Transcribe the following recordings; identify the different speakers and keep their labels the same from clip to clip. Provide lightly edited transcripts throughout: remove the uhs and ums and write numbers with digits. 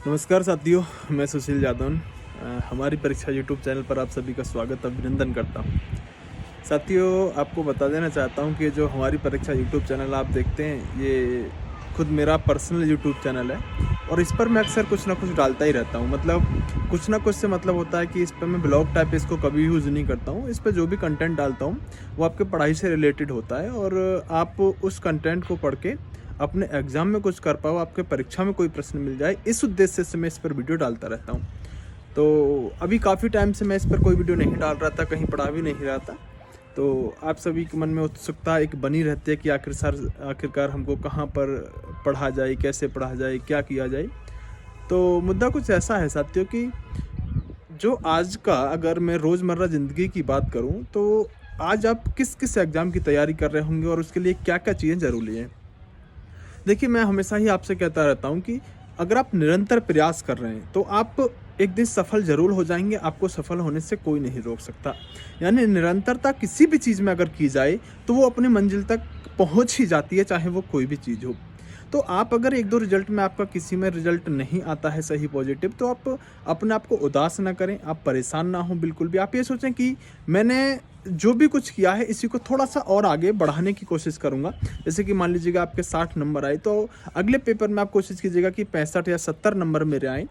Speaker 1: नमस्कार साथियों, मैं सुशील जादौन। हमारी परीक्षा यूट्यूब चैनल पर आप सभी का स्वागत अभिनंदन करता हूं। साथियों, आपको बता देना चाहता हूं कि जो हमारी परीक्षा यूट्यूब चैनल आप देखते हैं, ये खुद मेरा पर्सनल यूट्यूब चैनल है और इस पर मैं अक्सर कुछ ना कुछ डालता ही रहता हूं। मतलब कुछ ना कुछ से मतलब होता है कि इस पर मैं ब्लॉग टाइप इसको कभी यूज़ नहीं करता हूं। इस पर जो भी कंटेंट डालता हूं वो आपके पढ़ाई से रिलेटेड होता है और आप उस कंटेंट को पढ़ के अपने एग्ज़ाम में कुछ कर पाओ, आपके परीक्षा में कोई प्रश्न मिल जाए, इस उद्देश्य से मैं इस पर वीडियो डालता रहता हूँ। तो अभी काफ़ी टाइम से मैं इस पर कोई वीडियो नहीं डाल रहा था, कहीं पढ़ा भी नहीं रहा था। तो आप सभी के मन में उत्सुकता एक बनी रहती है कि आखिरकार हमको कहाँ पर पढ़ा जाए, कैसे पढ़ा जाए, क्या किया जाए। तो मुद्दा कुछ ऐसा है साथियों कि जो आज का अगर मैं रोज़मर्रा ज़िंदगी की बात करूँ, तो आज आप किस किस एग्ज़ाम की तैयारी कर रहे होंगे और उसके लिए क्या क्या चीज़ें ज़रूरी हैं। देखिए, मैं हमेशा ही आपसे कहता रहता हूँ कि अगर आप निरंतर प्रयास कर रहे हैं, तो आप एक दिन सफल ज़रूर हो जाएँगे, आपको सफल होने से कोई नहीं रोक सकता। यानी निरंतरता किसी भी चीज़ में अगर की जाए, तो वो अपनी मंज़िल तक पहुँच ही जाती है, चाहे वो कोई भी चीज़ हो। तो आप अगर 1-2 रिज़ल्ट में आपका किसी में रिज़ल्ट नहीं आता है सही पॉज़िटिव, तो आप अपने आप को उदास ना करें, आप परेशान ना हों बिल्कुल भी। आप ये सोचें कि मैंने जो भी कुछ किया है, इसी को थोड़ा-सा और आगे बढ़ाने की कोशिश करूँगा। जैसे कि मान लीजिएगा आपके 60 नंबर आए, तो अगले पेपर में आप कोशिश कीजिएगा कि 65 या 70 नंबर मेरे आएँ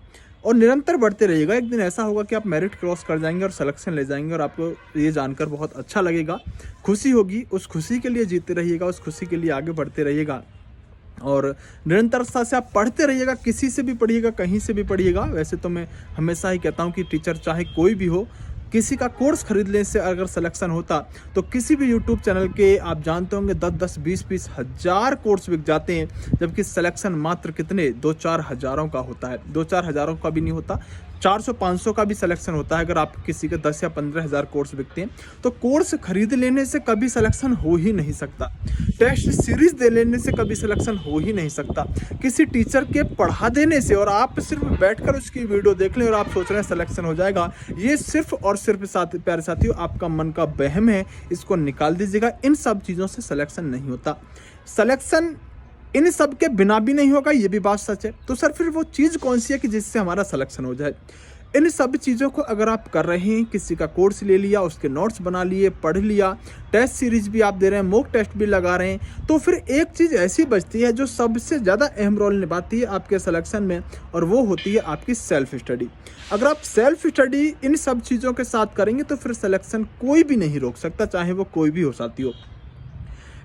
Speaker 1: और निरंतर बढ़ते रहिएगा। एक दिन ऐसा होगा कि आप मेरिट क्रॉस कर जाएँगे और सिलेक्शन ले जाएँगे और आपको ये जानकर बहुत अच्छा लगेगा, खुशी होगी। उस खुशी के लिए जीते रहिएगा, उस खुशी के लिए आगे बढ़ते रहिएगा और निरंतरता से आप पढ़ते रहिएगा। किसी से भी पढ़िएगा, कहीं से भी पढ़िएगा। वैसे तो मैं हमेशा ही कहता हूँ कि टीचर चाहे कोई भी हो, किसी का कोर्स खरीदने से अगर सिलेक्शन होता, तो किसी भी यूट्यूब चैनल के आप जानते होंगे 10-10, 20-20 हज़ार कोर्स बिक जाते हैं, जबकि सिलेक्शन मात्र कितने 2-4 हज़ारों का होता है। 2-4 हज़ारों का भी नहीं होता, 400-500 का भी सिलेक्शन होता है। अगर आप किसी के 10 या 15 हज़ार कोर्स बिकते हैं, तो कोर्स खरीद लेने से कभी सिलेक्शन हो ही नहीं सकता। टेस्ट सीरीज दे लेने से कभी सिलेक्शन हो ही नहीं सकता। किसी टीचर के पढ़ा देने से और आप सिर्फ बैठकर उसकी वीडियो देख लें और आप सोच रहे हैं सिलेक्शन हो जाएगा, ये सिर्फ और सिर्फ प्यारे साथियों आपका मन का वहम है। इसको निकाल दीजिएगा। इन सब चीज़ों से सिलेक्शन नहीं होता। सिलेक्शन इन सब के बिना भी नहीं होगा, ये भी बात सच है। तो सर फिर वो चीज़ कौन सी है कि जिससे हमारा सिलेक्शन हो जाए? इन सब चीज़ों को अगर आप कर रहे हैं, किसी का कोर्स ले लिया, उसके नोट्स बना लिए, पढ़ लिया, टेस्ट सीरीज भी आप दे रहे हैं, मॉक टेस्ट भी लगा रहे हैं, तो फिर एक चीज़ ऐसी बचती है जो सबसे ज़्यादा अहम रोल निभाती है आपके सिलेक्शन में, और वो होती है आपकी सेल्फ स्टडी। अगर आप सेल्फ स्टडी इन सब चीज़ों के साथ करेंगे, तो फिर सिलेक्शन कोई भी नहीं रोक सकता, चाहे वो कोई भी हो साथियों।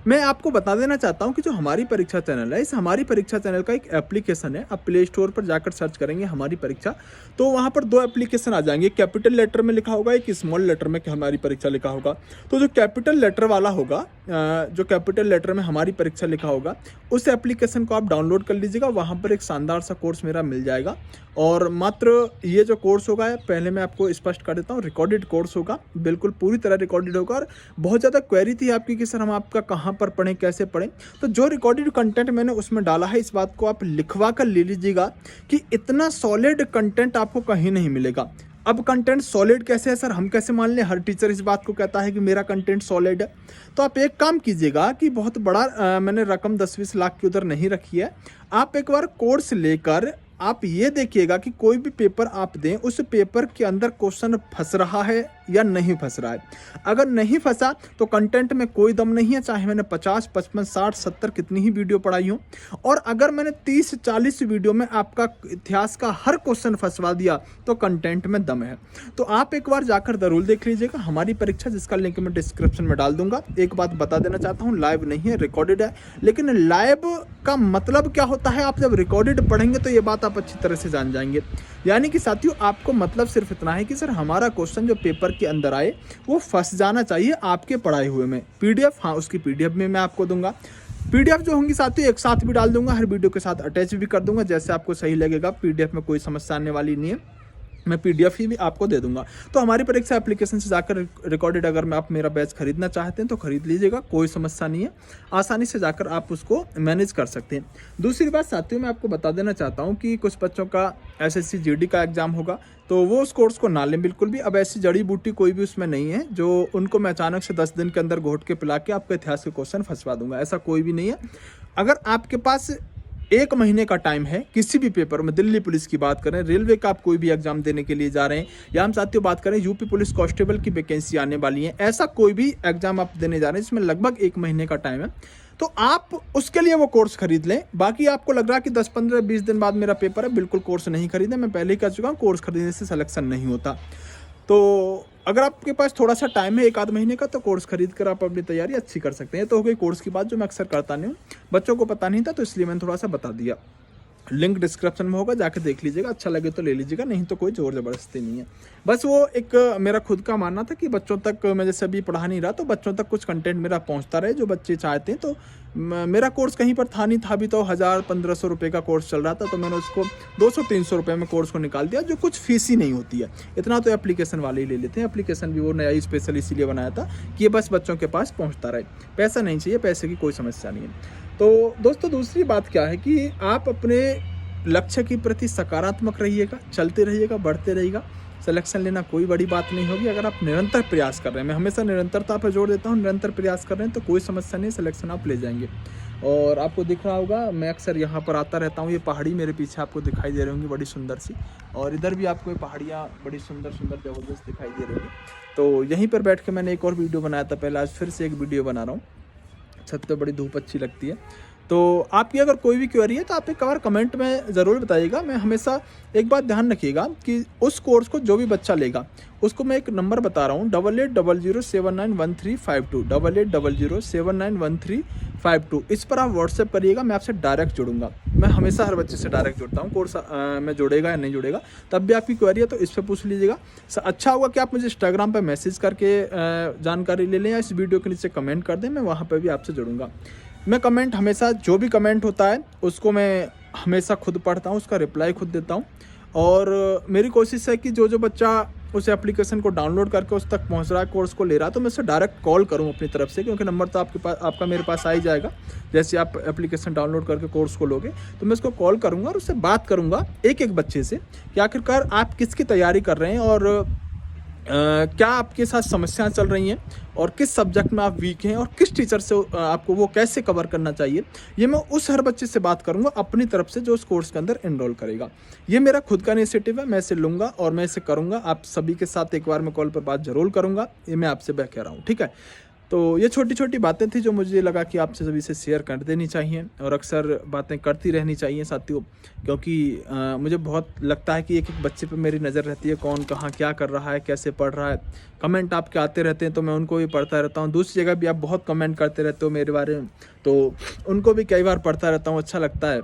Speaker 1: मैं आपको बता देना चाहता हूं कि जो हमारी परीक्षा चैनल है, इस हमारी परीक्षा चैनल का एक एप्लीकेशन है। आप प्ले स्टोर पर जाकर सर्च करेंगे हमारी परीक्षा, तो वहां पर 2 एप्लीकेशन आ जाएंगे। कैपिटल लेटर में लिखा होगा, एक स्मॉल लेटर में कि हमारी परीक्षा लिखा होगा। तो जो कैपिटल लेटर वाला होगा, जो कैपिटल लेटर में हमारी परीक्षा लिखा होगा, उस एप्लीकेशन को आप डाउनलोड कर लीजिएगा। वहाँ पर एक शानदार सा कोर्स मेरा मिल जाएगा और मात्र ये जो कोर्स होगा, पहले मैं आपको स्पष्ट कर देता हूँ, रिकॉर्डेड कोर्स होगा, बिल्कुल पूरी तरह रिकॉर्डेड होगा। और बहुत ज़्यादा क्वेरी थी आपकी कि सर हम आपका कहाँ पर पढ़ें, कैसे पढ़ें, तो जो रिकॉर्डेड कंटेंट मैंने उसमें डाला है, इस बात को आप लिखवा कर ले लीजिएगा कि इतना सॉलिड कंटेंट आपको कहीं नहीं मिलेगा। अब कंटेंट सॉलिड कैसे है सर, हम कैसे मान लें? हर टीचर इस बात को कहता है कि मेरा कंटेंट सॉलिड है। तो आप एक काम कीजिएगा कि बहुत बड़ा मैंने रकम 10-20 लाख की उधर नहीं रखी है। आप एक बार कोर्स लेकर आप ये देखिएगा कि कोई भी पेपर आप दें, उस पेपर के अंदर क्वेश्चन फंस रहा है या नहीं फंस रहा है। अगर नहीं फंसा तो कंटेंट में कोई दम नहीं है, चाहे मैंने 50, 55, 60, 70 कितनी ही वीडियो पढ़ाई हो। और अगर मैंने 30-40 वीडियो में आपका इतिहास का हर क्वेश्चन फंसवा दिया, तो कंटेंट में दम है। तो आप एक बार जाकर जरूर देख लीजिएगा हमारी परीक्षा, जिसका लिंक मैं डिस्क्रिप्शन में डाल दूंगा। एक बात बता देना चाहता हूँ, लाइव नहीं है, रिकॉर्डेड है। लेकिन लाइव का मतलब क्या होता है, आप जब रिकॉर्डेड पढ़ेंगे तो ये बात आप अच्छी तरह से जान जाएंगे। यानी कि साथियों, आपको मतलब सिर्फ इतना है कि सर हमारा क्वेश्चन जो पेपर के अंदर आए वो फंस जाना चाहिए आपके पढ़ाए हुए में। पीडीएफ, हाँ, उसकी पीडीएफ में मैं आपको दूंगा। पीडीएफ जो होंगी साथियों एक साथ भी डाल दूंगा, हर वीडियो के साथ अटैच भी कर दूंगा, जैसे आपको सही लगेगा। पीडीएफ में कोई समस्या आने वाली नहीं है, मैं पीडीएफ ही भी आपको दे दूंगा। तो हमारी परीक्षा एप्लीकेशन से जाकर रिकॉर्डेड अगर आप मेरा बैच खरीदना चाहते हैं तो खरीद लीजिएगा, कोई समस्या नहीं है। आसानी से जाकर आप उसको मैनेज कर सकते हैं। दूसरी बात साथियों, मैं आपको बता देना चाहता हूं कि कुछ बच्चों का एसएससी जीडी का एग्जाम होगा, तो वो उस कोर्स को ना लें बिल्कुल भी। अब ऐसी जड़ी बूटी कोई भी उसमें नहीं है जो उनको मैं अचानक से 10 दिन के अंदर घोट के पिला के आपके इतिहास के क्वेश्चन फंसवा दूंगा, ऐसा कोई भी नहीं है। अगर आपके पास 1 महीने का टाइम है किसी भी पेपर में। दिल्ली पुलिस की बात करें, रेलवे का आप कोई भी एग्जाम देने के लिए जा रहे हैं, या हम साथियों बात करें यूपी पुलिस कांस्टेबल की वैकेंसी आने वाली है, ऐसा कोई भी एग्जाम आप देने जा रहे हैं इसमें लगभग 1 महीने का टाइम है, तो आप उसके लिए वो कोर्स खरीद लें। बाकी आपको लग रहा है कि 10, 15, 20 दिन बाद मेरा पेपर है, बिल्कुल कोर्स नहीं खरीदें। मैं पहले ही कह चुका हूँ, कोर्स खरीदने से सिलेक्शन नहीं होता। तो अगर आपके पास थोड़ा सा टाइम है 1 आध महीने का, तो कोर्स खरीद कर आप अपनी तैयारी अच्छी कर सकते हैं। तो हो गई कोर्स की बात, जो मैं अक्सर करता नहीं हूँ, बच्चों को पता नहीं था तो इसलिए मैंने थोड़ा सा बता दिया। लिंक डिस्क्रिप्शन में होगा, जाके देख लीजिएगा, अच्छा लगे तो ले लीजिएगा, नहीं तो कोई जोर ज़बरदस्ती नहीं है। बस वो एक मेरा खुद का मानना था कि बच्चों तक मैं जैसे अभी पढ़ा नहीं रहा, तो बच्चों तक कुछ कंटेंट मेरा पहुंचता रहे जो बच्चे चाहते हैं। तो मेरा कोर्स कहीं पर था नहीं, था भी तो 1000-1500 रुपये का कोर्स चल रहा था, तो मैंने उसको 200-300 रुपये में कोर्स को निकाल दिया, जो कुछ फीस ही नहीं होती है। इतना तो एप्लीकेशन वाले ही ले लेते हैं। एप्लीकेशन भी वो नया ही स्पेशल इसीलिए बनाया था कि ये बस बच्चों के पास पहुँचता रहे, पैसा नहीं चाहिए, पैसे की कोई समस्या नहीं है। तो दोस्तों दूसरी बात क्या है कि आप अपने लक्ष्य के प्रति सकारात्मक रहिएगा, चलते रहिएगा, बढ़ते रहिएगा। सिलेक्शन लेना कोई बड़ी बात नहीं होगी अगर आप निरंतर प्रयास कर रहे हैं। मैं हमेशा निरंतरता पर जोर देता हूँ, निरंतर प्रयास कर रहे हैं तो कोई समस्या नहीं, सिलेक्शन आप ले जाएंगे। और आपको दिख रहा होगा, मैं अक्सर यहाँ पर आता रहता हूँ, ये पहाड़ी मेरे पीछे आपको दिखाई दे रही होंगी, बड़ी सुंदर सी, और इधर भी आपको ये पहाड़ियाँ बड़ी सुंदर सुंदर ज़बरदस्त दिखाई दे रही होंगी। तो यहीं पर बैठ के मैंने एक और वीडियो बनाया था पहले, आज फिर से एक वीडियो बना रहा हूँ। छत पर बड़ी धूप अच्छी लगती है। तो आपकी अगर कोई भी क्वेरी है तो आप एक बार कमेंट में ज़रूर बताइएगा। मैं हमेशा एक बात ध्यान रखिएगा कि उस कोर्स को जो भी बच्चा लेगा उसको मैं एक नंबर बता रहा हूँ, 8800791352, 8800791352। इस पर आप व्हाट्सएप करिएगा, मैं आपसे डायरेक्ट जुड़ूंगा। मैं हमेशा हर बच्चे से डायरेक्ट जुड़ता हूँ। कोर्स में जुड़ेगा या नहीं जुड़ेगा, तब भी आपकी क्वेरी है तो इस पर पूछ लीजिएगा। अच्छा होगा कि आप मुझे इंस्टाग्राम पर मैसेज करके जानकारी ले लें, या इस वीडियो के नीचे कमेंट कर दें, मैं वहाँ पर भी आपसे जुड़ूंगा। मैं कमेंट हमेशा, जो भी कमेंट होता है उसको मैं हमेशा खुद पढ़ता हूँ, उसका रिप्लाई खुद देता हूँ। और मेरी कोशिश है कि जो बच्चा उस एप्लीकेशन को डाउनलोड करके उस तक पहुँच रहा है, कोर्स को ले रहा है, तो मैं उससे डायरेक्ट कॉल करूँ अपनी तरफ से, क्योंकि नंबर तो आपका मेरे पास आ ही जाएगा। जैसे आप एप्लीकेशन डाउनलोड करके कोर्स को लोगे तो मैं उसको कॉल करूँगा और उससे बात करूँगा एक एक बच्चे से कि आखिरकार आप किसकी तैयारी कर रहे हैं, और क्या आपके साथ समस्याएं चल रही हैं, और किस सब्जेक्ट में आप वीक हैं, और किस टीचर से आपको वो कैसे कवर करना चाहिए। ये मैं उस हर बच्चे से बात करूंगा अपनी तरफ से जो उस कोर्स के अंदर एनरोल करेगा। ये मेरा खुद का इनिशिएटिव है, मैं इसे लूँगा और मैं इसे करूँगा। आप सभी के साथ एक बार मैं कॉल पर बात जरूर करूँगा, ये मैं आपसे कह रहा हूँ, ठीक है। तो ये छोटी छोटी बातें थी जो मुझे लगा कि आपसे सभी से शेयर कर देनी चाहिए, और अक्सर बातें करती रहनी चाहिए साथियों, क्योंकि मुझे बहुत लगता है कि एक एक बच्चे पे मेरी नज़र रहती है, कौन कहाँ क्या कर रहा है, कैसे पढ़ रहा है। कमेंट आपके आते रहते हैं तो मैं उनको भी पढ़ता रहता हूँ। दूसरी जगह भी आप बहुत कमेंट करते रहते हो मेरे बारे में, तो उनको भी कई बार पढ़ता रहता हूँ, अच्छा लगता है।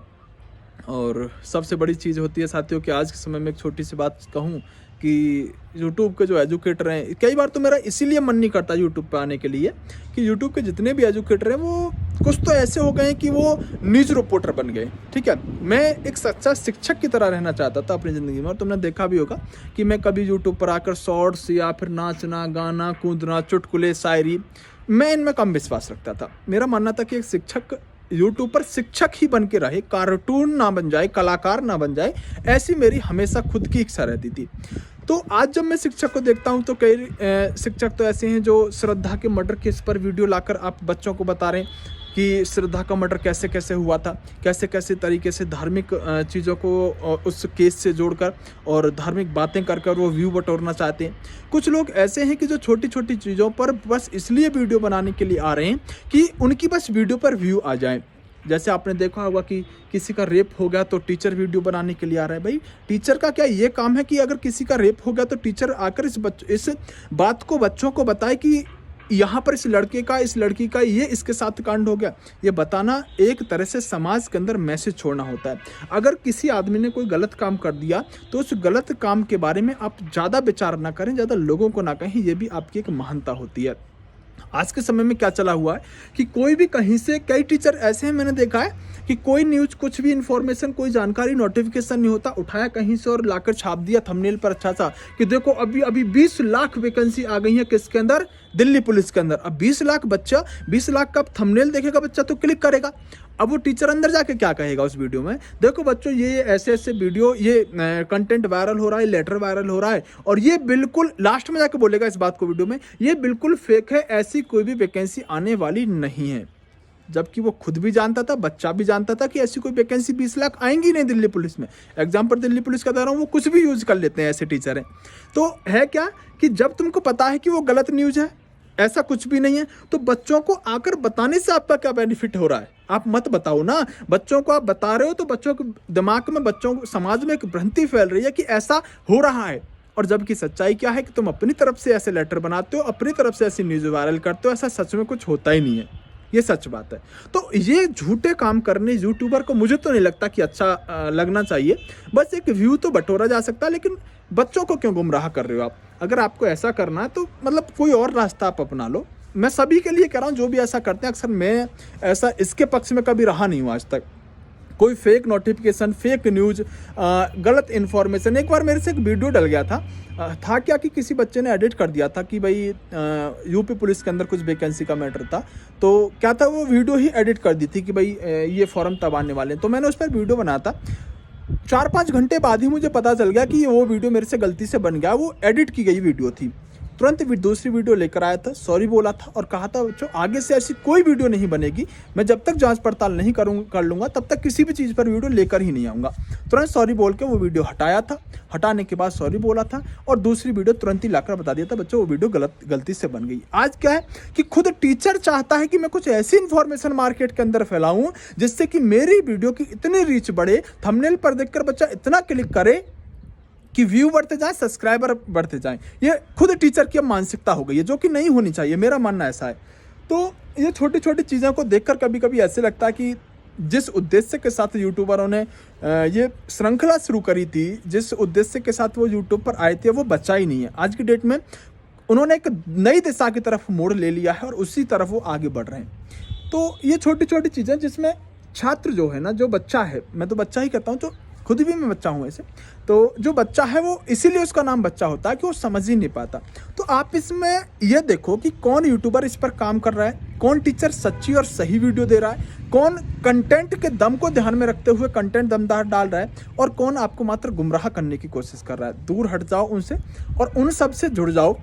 Speaker 1: और सबसे बड़ी चीज़ होती है साथियों कि आज के समय में एक छोटी सी बात कहूँ कि यूट्यूब के जो एजुकेटर हैं, कई बार तो मेरा इसीलिए मन नहीं करता यूट्यूब पे आने के लिए कि यूट्यूब के जितने भी एजुकेटर हैं वो कुछ तो ऐसे हो गए कि वो न्यूज़ रिपोर्टर बन गए, ठीक है। मैं एक सच्चा शिक्षक की तरह रहना चाहता था अपनी ज़िंदगी में, और तुमने देखा भी होगा कि मैं कभी यूट्यूब पर आकर शॉर्ट्स या फिर नाचना गाना कूदना चुटकुले शायरी, मैं इनमें कम विश्वास रखता था। मेरा मानना था कि एक शिक्षक यूट्यूब पर शिक्षक ही बन के रहे, कार्टून ना बन जाए, कलाकार ना बन जाए, ऐसी मेरी हमेशा खुद की इच्छा रहती थी। तो आज जब मैं शिक्षक को देखता हूं तो कई शिक्षक तो ऐसे हैं जो श्रद्धा के मर्डर केस पर वीडियो लाकर आप बच्चों को बता रहे हैं कि श्रद्धा का मर्डर कैसे कैसे हुआ था, कैसे कैसे तरीके से धार्मिक चीज़ों को उस केस से जोड़कर और धार्मिक बातें कर कर वो व्यू बटोरना चाहते हैं। कुछ लोग ऐसे हैं कि जो छोटी छोटी चीज़ों पर बस इसलिए वीडियो बनाने के लिए आ रहे हैं कि उनकी बस वीडियो पर व्यू आ जाए। जैसे आपने देखा होगा कि किसी का रेप हो गया तो टीचर वीडियो बनाने के लिए आ रहा है। भाई टीचर का क्या ये काम है कि अगर किसी का रेप हो गया तो टीचर आकर इस बात को बच्चों को बताए कि यहाँ पर इस लड़के का इस लड़की का ये इसके साथ कांड हो गया। ये बताना एक तरह से समाज के अंदर मैसेज छोड़ना होता है। अगर किसी आदमी ने कोई गलत काम कर दिया तो उस गलत काम के बारे में आप ज़्यादा विचार ना करें, ज़्यादा लोगों को ना कहें, ये भी आपकी एक महानता होती है। आज के समय में क्या चला हुआ है कि कोई भी कहीं से, कई टीचर ऐसे हैं मैंने देखा है कि कोई न्यूज़, कुछ भी इन्फॉर्मेशन, कोई जानकारी, नोटिफिकेशन नहीं होता, उठाया कहीं से और लाकर छाप दिया थंबनेल पर अच्छा सा कि देखो अभी 20 लाख वैकेंसी आ गई है किसके अंदर, दिल्ली पुलिस के अंदर। अब 20 लाख बच्चा, 20 लाख का थंबनेल देखेगा बच्चा तो क्लिक करेगा। अब वो टीचर अंदर जाके क्या कहेगा उस वीडियो में, देखो बच्चों ये ऐसे ऐसे वीडियो, ये कंटेंट वायरल हो रहा है, लेटर वायरल हो रहा है, और ये बिल्कुल लास्ट में जाके बोलेगा इस बात को वीडियो में, ये बिल्कुल फेक है, ऐसी कोई भी वैकेंसी आने वाली नहीं है। जबकि वो खुद भी जानता था, बच्चा भी जानता था कि ऐसी कोई वैकेंसी 20 लाख आएंगी नहीं दिल्ली पुलिस में। एग्जाम्पल दिल्ली पुलिस का दे रहा हूँ, वो कुछ भी यूज कर लेते हैं, ऐसे टीचर हैं। तो है क्या कि जब तुमको पता है कि वो गलत न्यूज है, ऐसा कुछ भी नहीं है, तो बच्चों को आकर बताने से आपका क्या बेनिफिट हो रहा है? आप मत बताओ ना। बच्चों को आप बता रहे हो तो बच्चों के दिमाग में, बच्चों समाज में एक भ्रांति फैल रही है कि ऐसा हो रहा है। और जबकि सच्चाई क्या है कि तुम अपनी तरफ से ऐसे लेटर बनाते हो, अपनी तरफ से ऐसी न्यूज़ वायरल करते हो, ऐसा सच में कुछ होता ही नहीं है। ये सच बात है। तो ये झूठे काम करने यूट्यूबर को मुझे तो नहीं लगता कि अच्छा लगना चाहिए। बस एक व्यू तो बटोरा जा सकता है, लेकिन बच्चों को क्यों गुमराह कर रहे हो आप? अगर आपको ऐसा करना है तो मतलब कोई और रास्ता आप अपना लो। मैं सभी के लिए कह रहा हूँ जो भी ऐसा करते हैं। अक्सर मैं ऐसा इसके पक्ष में कभी रहा नहीं हूँ आज तक। कोई फेक नोटिफिकेशन, फेक न्यूज़, गलत इन्फॉर्मेशन। एक बार मेरे से एक वीडियो डल गया था क्या कि किसी बच्चे ने एडिट कर दिया था कि भाई यूपी पुलिस के अंदर कुछ वैकेंसी का मैटर था। तो क्या था, वो वीडियो ही एडिट कर दी थी कि भाई ये फॉर्म तब आने वाले हैं। तो मैंने उस पर वीडियो बनाया था। 4-5 घंटे बाद ही मुझे पता चल गया कि वो वीडियो मेरे से गलती से बन गया, वो एडिट की गई वीडियो थी। तुरंत दूसरी वीडियो लेकर आया था, सॉरी बोला था और कहा था बच्चों आगे से ऐसी कोई वीडियो नहीं बनेगी। मैं जब तक जांच पड़ताल नहीं कर लूँगा तब तक किसी भी चीज़ पर वीडियो लेकर ही नहीं आऊँगा। तुरंत सॉरी बोल के वो वीडियो हटाया था। हटाने के बाद सॉरी बोला था और दूसरी वीडियो तुरंत ही लाकर बता दिया था बच्चों वो वीडियो गलती से बन गई। आज क्या है कि खुद टीचर चाहता है कि मैं कुछ ऐसी इन्फॉर्मेशन मार्केट के अंदर फैलाऊँ जिससे कि मेरी वीडियो की इतनी रीच बढ़े, थंबनेल पर देखकर बच्चा इतना क्लिक करे कि व्यू बढ़ते जाए, सब्सक्राइबर बढ़ते जाएं। ये खुद टीचर की अब मानसिकता हो गई है, जो कि नहीं होनी चाहिए। मेरा मानना ऐसा है। तो ये छोटी छोटी चीज़ों को देखकर कभी कभी ऐसे लगता है कि जिस उद्देश्य के साथ यूट्यूबरों ने ये श्रृंखला शुरू करी थी, जिस उद्देश्य के साथ वो यूट्यूब पर आए थे, वो बचा ही नहीं है। आज की डेट में उन्होंने एक नई दिशा की तरफ मोड़ ले लिया है और उसी तरफ वो आगे बढ़ रहे हैं। तो ये छोटी छोटी चीज़ें जिसमें छात्र जो है ना, जो बच्चा है, मैं तो बच्चा ही कहता हूँ, तो खुद भी मैं बच्चा हूँ ऐसे। तो जो बच्चा है वो इसीलिए उसका नाम बच्चा होता है कि वो समझ ही नहीं पाता। तो आप इसमें ये देखो कि कौन यूट्यूबर इस पर काम कर रहा है, कौन टीचर सच्ची और सही वीडियो दे रहा है, कौन कंटेंट के दम को ध्यान में रखते हुए कंटेंट दमदार डाल रहा है, और कौन आपको मात्र गुमराह करने की कोशिश कर रहा है। दूर हट जाओ उनसे और उन सब से जुड़ जाओ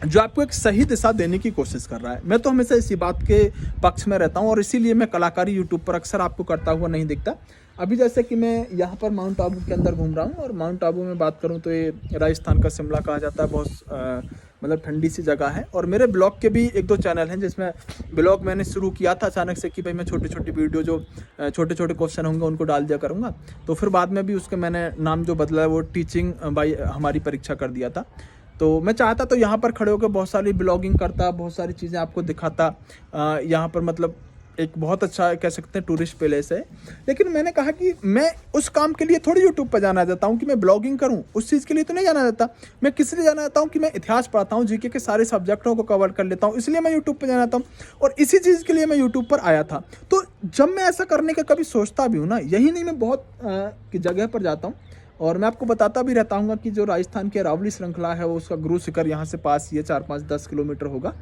Speaker 1: जो आपको एक सही दिशा देने की कोशिश कर रहा है। मैं तो हमेशा इसी बात के पक्ष में रहता हूँ और इसीलिए मैं कलाकारी यूट्यूब पर अक्सर आपको करता हुआ नहीं दिखता। अभी जैसे कि मैं यहाँ पर माउंट आबू के अंदर घूम रहा हूँ, और माउंट आबू में बात करूँ तो ये राजस्थान का शिमला कहा जाता है। बहुत मतलब ठंडी सी जगह है। और मेरे ब्लॉग के भी 1-2 चैनल हैं जिसमें ब्लॉग मैंने शुरू किया था अचानक से कि भाई मैं छोटी छोटी वीडियो जो छोटे छोटे क्वेश्चन होंगे उनको डाल दिया करूँगा। तो फिर बाद में भी उसके मैंने नाम जो बदला है वो टीचिंग बाय हमारी परीक्षा कर दिया था। तो मैं चाहता तो यहाँ पर खड़े होकर बहुत सारी ब्लॉगिंग करता, बहुत सारी चीज़ें आपको दिखाता। यहाँ पर मतलब एक बहुत अच्छा कह सकते हैं टूरिस्ट प्लेस है। लेकिन मैंने कहा कि मैं उस काम के लिए थोड़ी यूट्यूब पर जाना चाहता हूँ कि मैं ब्लॉगिंग करूँ, उस चीज़ के लिए तो नहीं जाना चाहता। मैं किस लिए जाना चाहता हूँ कि मैं इतिहास पढ़ाता हूँ, जीके के सारे सब्जेक्टों को कवर कर लेता हूँ, इसलिए मैं यूट्यूब पर जाना चाहता हूँ। और इसी चीज़ के लिए मैं यूट्यूब पर आया था। तो जब मैं ऐसा करने का कभी सोचता भी हूँ ना, यही नहीं, मैं बहुत की जगह पर जाता हूँ और मैं आपको बताता भी रहता हूँ कि जो राजस्थान की अरावली श्रृंखला है वो उसका गुरु शिखर यहाँ से पास ही है, 4-5-10 किलोमीटर होगा।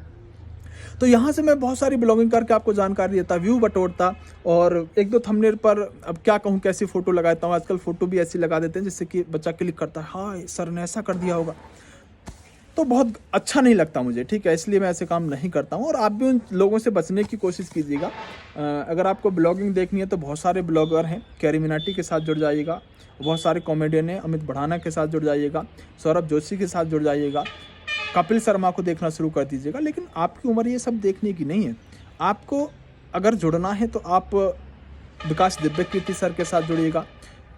Speaker 1: तो यहाँ से मैं बहुत सारी ब्लॉगिंग करके आपको जानकारी देता, व्यू बटोरता और 1-2 थंबनेल पर अब क्या कहूँ कैसी फ़ोटो लगाता हूँ। आजकल फ़ोटो भी ऐसी लगा देते हैं जिससे कि बच्चा क्लिक करता है, हाँ सर ने ऐसा कर दिया होगा। तो बहुत अच्छा नहीं लगता मुझे, ठीक है, इसलिए मैं ऐसे काम नहीं करता हूँ। और आप भी उन लोगों से बचने की कोशिश कीजिएगा। अगर आपको ब्लॉगिंग देखनी है तो बहुत सारे ब्लॉगर हैं, कैरी मिनाटी के साथ जुड़ जाइएगा। बहुत सारे कॉमेडियन हैं, अमित भड़ाना के साथ जुड़ जाइएगा, सौरभ जोशी के साथ जुड़ जाइएगा, कपिल शर्मा को देखना शुरू कर दीजिएगा। लेकिन आपकी उम्र ये सब देखने की नहीं है। आपको अगर जुड़ना है तो आप विकास दिव्यकीर्ति सर के साथ जुड़िएगा,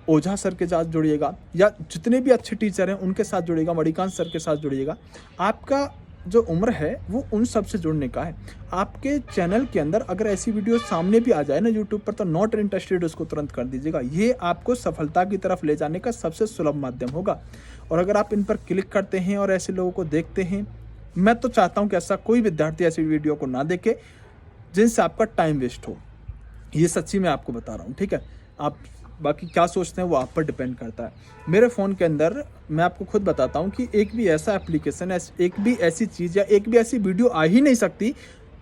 Speaker 1: ओझा सर के साथ जुड़िएगा, या जितने भी अच्छे टीचर हैं उनके साथ जुड़िएगा, मणिकांत सर के साथ जुड़िएगा। आपका जो उम्र है वो उन सब से जुड़ने का है। आपके चैनल के अंदर अगर ऐसी वीडियो सामने भी आ जाए ना यूट्यूब पर, तो नॉट इंटरेस्टेड उसको तुरंत कर दीजिएगा। ये आपको सफलता की तरफ ले जाने का सबसे सुलभ माध्यम होगा। और अगर आप इन पर क्लिक करते हैं और ऐसे लोगों को देखते हैं, मैं तो चाहता हूँ कि ऐसा कोई विद्यार्थी ऐसी वीडियो को ना देखे जिनसे आपका टाइम वेस्ट हो। ये सच्ची मैं आपको बता रहा हूँ, ठीक है। आप बाकी क्या सोचते हैं वो आप पर डिपेंड करता है। मेरे फ़ोन के अंदर मैं आपको खुद बताता हूँ कि एक भी ऐसा एप्लीकेशन, एक भी ऐसी चीज़ या एक भी ऐसी वीडियो आ ही नहीं सकती,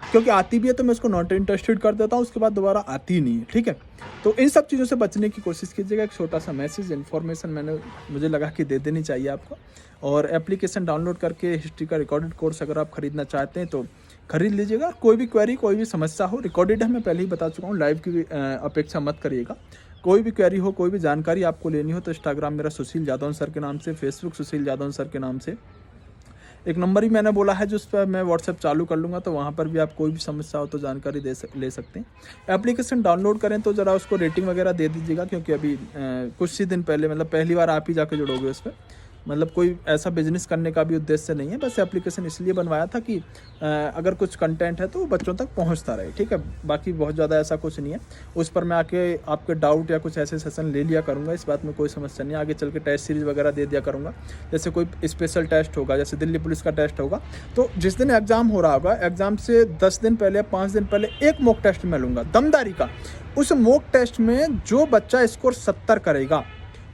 Speaker 1: क्योंकि आती भी है तो मैं उसको नॉट इंटरेस्टेड कर देता हूँ, उसके बाद दोबारा आती ही नहीं है, ठीक है। तो इन सब चीज़ों से बचने की कोशिश कीजिएगा। एक छोटा सा मैसेज, इन्फॉर्मेशन मुझे लगा कि दे देनी चाहिए आपको। और एप्लीकेशन डाउनलोड करके हिस्ट्री का रिकॉर्डेड कोर्स अगर आप ख़रीदना चाहते हैं तो खरीद लीजिएगा। कोई भी क्वेरी, कोई भी समस्या हो, रिकॉर्डेड है, मैं पहले ही बता चुका हूँ, लाइव की अपेक्षा मत करिएगा। कोई भी क्वेरी हो, कोई भी जानकारी आपको लेनी हो तो इंस्टाग्राम मेरा सुशील यादव सर के नाम से, फेसबुक सुशील यादव सर के नाम से, एक नंबर ही मैंने बोला है जिस पर मैं व्हाट्सएप चालू कर लूँगा, तो वहाँ पर भी आप कोई भी समस्या हो तो जानकारी ले सकते हैं। एप्लीकेशन डाउनलोड करें तो ज़रा उसको रेटिंग वगैरह दे दीजिएगा, क्योंकि अभी कुछ ही दिन पहले, मतलब पहली बार आप ही जाके जुड़ोगे उस पर। मतलब कोई ऐसा बिजनेस करने का भी उद्देश्य नहीं है, बस एप्लीकेशन इसलिए बनवाया था कि अगर कुछ कंटेंट है तो वो बच्चों तक पहुंचता रहे, ठीक है। बाकी बहुत ज़्यादा ऐसा कुछ नहीं है। उस पर मैं आके आपके डाउट या कुछ ऐसे सेशन ले लिया करूँगा, इस बात में कोई समस्या नहीं है। आगे चल के टेस्ट सीरीज़ वगैरह दे दिया करूँगा। जैसे कोई स्पेशल टेस्ट होगा, जैसे दिल्ली पुलिस का टेस्ट होगा, तो जिस दिन एग्ज़ाम हो रहा होगा, एग्ज़ाम से 10 दिन पहले, 5 दिन पहले एक मॉक टेस्ट मैं लूँगा दमदारी का। उस मॉक टेस्ट में जो बच्चा स्कोर 70 करेगा,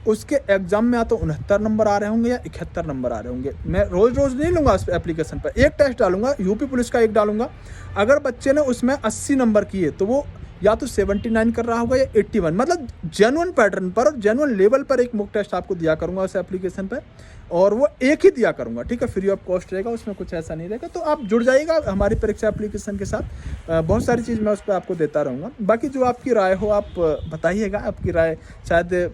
Speaker 1: उसके एग्जाम में या तो 69 नंबर आ रहे होंगे या 71 नंबर आ रहे होंगे। मैं रोज़ रोज़ नहीं लूँगा उस एप्लीकेशन पर, एक टेस्ट डालूंगा, यूपी पुलिस का एक डालूंगा। अगर बच्चे ने उसमें 80 नंबर किए तो वो या तो 79 कर रहा होगा या 81, मतलब जेन्युइन पैटर्न पर और जेन्युइन लेवल पर एक मॉक टेस्ट आपको दिया करूँगा उस एप्लीकेशन पर, और वो एक ही दिया करूँगा, ठीक है। फ्री ऑफ कॉस्ट रहेगा, उसमें कुछ ऐसा नहीं रहेगा। तो आप जुड़ जाइएगा हमारी परीक्षा एप्लीकेशन के साथ। बहुत सारी चीज़ मैं उस पर आपको देता रहूँगा। बाकी जो आपकी राय हो आप बताइएगा। आपकी राय शायद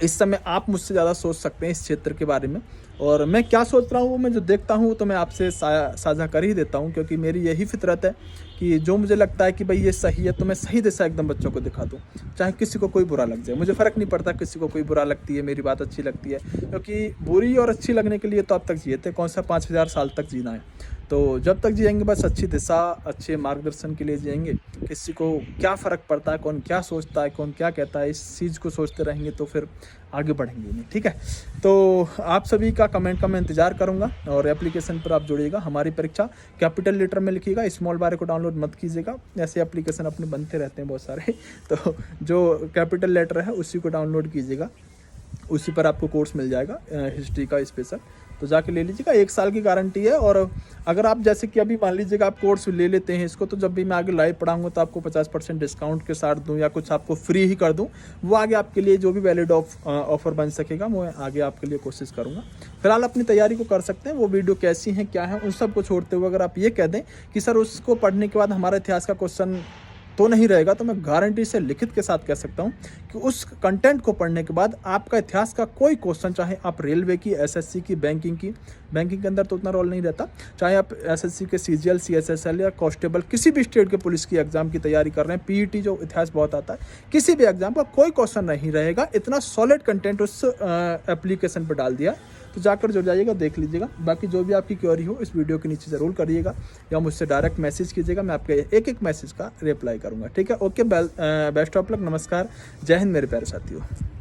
Speaker 1: इस समय आप मुझसे ज़्यादा सोच सकते हैं इस क्षेत्र के बारे में, और मैं क्या सोच रहा हूँ वो मैं जो देखता हूँ तो मैं आपसे साझा कर ही देता हूँ, क्योंकि मेरी यही फितरत है कि जो मुझे लगता है कि भाई ये सही है तो मैं सही दिशा एकदम बच्चों को दिखा दूँ, चाहे किसी को कोई बुरा लग जाए। मुझे फ़र्क नहीं पड़ता किसी को कोई बुरा लगती है, मेरी बात अच्छी लगती है, क्योंकि बुरी और अच्छी लगने के लिए तो अब तक जिए थे, कौन सा 5000 साल तक जीना है। तो जब तक जिएंगे बस अच्छी दिशा, अच्छे मार्गदर्शन के लिए जिएंगे। किसी को क्या फ़र्क पड़ता है, कौन क्या सोचता है, कौन क्या कहता है, इस चीज़ को सोचते रहेंगे तो फिर आगे बढ़ेंगे नहीं, ठीक है। तो आप सभी का कमेंट का मैं इंतज़ार करूंगा, और एप्लीकेशन पर आप जुड़िएगा। हमारी परीक्षा कैपिटल लेटर में लिखिएगा, स्मॉल बार को डाउनलोड मत कीजिएगा। ऐसे एप्लीकेशन अपने बनते रहते हैं बहुत सारे, तो जो कैपिटल लेटर है उसी को डाउनलोड कीजिएगा, उसी पर आपको कोर्स मिल जाएगा हिस्ट्री का स्पेशल, तो जाके ले लीजिएगा। 1 साल की गारंटी है। और अगर आप जैसे कि अभी मान लीजिएगा आप कोर्स ले लेते हैं इसको, तो जब भी मैं आगे लाइव पढ़ाऊंगा तो आपको 50% डिस्काउंट के साथ दूं या कुछ आपको फ्री ही कर दूं, वो आगे आपके लिए जो भी वैलिड ऑफर बन सकेगा वो आगे आपके लिए कोशिश करूंगा। फिलहाल अपनी तैयारी को कर सकते हैं। वो वीडियो कैसी हैं, क्या है, उन सब को छोड़ते हुए अगर आप ये कह दें कि सर उसको पढ़ने के बाद हमारा इतिहास का क्वेश्चन तो नहीं रहेगा, तो मैं गारंटी से लिखित के साथ कह सकता हूं कि उस कंटेंट को पढ़ने के बाद आपका इतिहास का कोई क्वेश्चन, चाहे आप रेलवे की, एसएससी की, बैंकिंग के अंदर तो उतना रोल नहीं रहता, चाहे आप एसएससी के सीजीएल, सीएसएसएल या कांस्टेबल, किसी भी स्टेट के पुलिस की एग्जाम की तैयारी कर रहे हैं, पीईटी जो इतिहास बहुत आता है, किसी भी एग्जाम का कोई क्वेश्चन नहीं रहेगा। इतना सॉलिड कंटेंट उस एप्लीकेशन पर डाल दिया, तो जाकर जुड़ जाइएगा, देख लीजिएगा। बाकी जो भी आपकी क्वेरी हो इस वीडियो के नीचे ज़रूर करिएगा, या मुझसे डायरेक्ट मैसेज कीजिएगा, मैं आपके एक मैसेज का रिप्लाई करूँगा, ठीक है। ओके, बेस्ट ऑफ लक, नमस्कार, जय हिंद मेरे प्यारे साथियों।